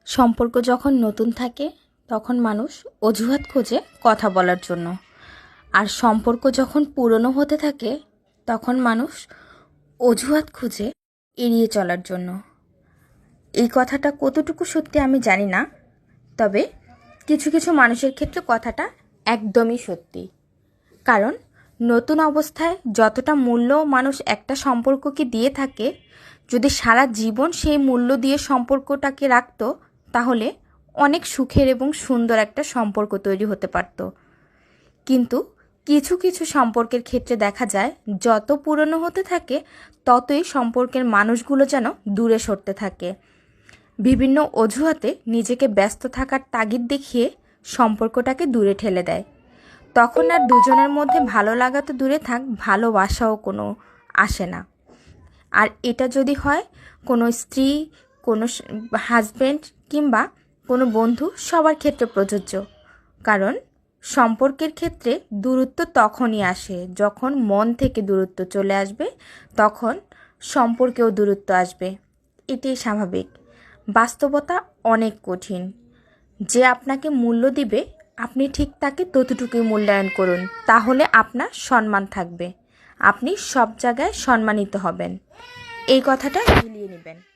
সম্পর্ক যখন নতুন থাকে তখন মানুষ অজুহাত খোঁজে কথা বলার জন্য, আর সম্পর্ক যখন পুরনো হতে থাকে তখন মানুষ অজুহাত খুঁজে এড়িয়ে চলার জন্য। এই কথাটা কতটুকু সত্যি আমি জানি না, তবে কিছু কিছু মানুষের ক্ষেত্রে কথাটা একদমই সত্যি। কারণ নতুন অবস্থায় যতটা মূল্য মানুষ একটা সম্পর্ককে দিয়ে থাকে, যদি সারা জীবন সেই মূল্য দিয়ে সম্পর্কটাকে রাখতো তাহলে অনেক সুখের এবং সুন্দর একটা সম্পর্ক তৈরি হতে পারত। কিন্তু কিছু কিছু সম্পর্কের ক্ষেত্রে দেখা যায় যত পুরনো হতে থাকে ততই সম্পর্কের মানুষগুলো যেন দূরে সরতে থাকে। বিভিন্ন অজুহাতে নিজেকে ব্যস্ত থাকার তাগিদ দেখিয়ে সম্পর্কটাকে দূরে ঠেলে দেয়। তখন আর দুজনের মধ্যে ভালো লাগা তো দূরে থাক, ভালোবাসাও কোনো আসে না। আর এটা যদি হয় কোনো স্ত্রী, কোনো হাজব্যান্ড কিংবা কোনো বন্ধু, সবার ক্ষেত্রে প্রযোজ্য। কারণ সম্পর্কের ক্ষেত্রে দূরত্ব তখনই আসে যখন মন থেকে দূরত্ব চলে আসবে, তখন সম্পর্কেও দূরত্ব আসবে। এটাই স্বাভাবিক। বাস্তবতা অনেক কঠিন। যে আপনাকে মূল্য দিবে আপনি ঠিক তাকে ততটুকুই মূল্যায়ন করুন, তাহলে আপনার সম্মান থাকবে, আপনি সব জায়গায় সম্মানিত হবেন। এই কথাটা মিলিয়ে নেবেন।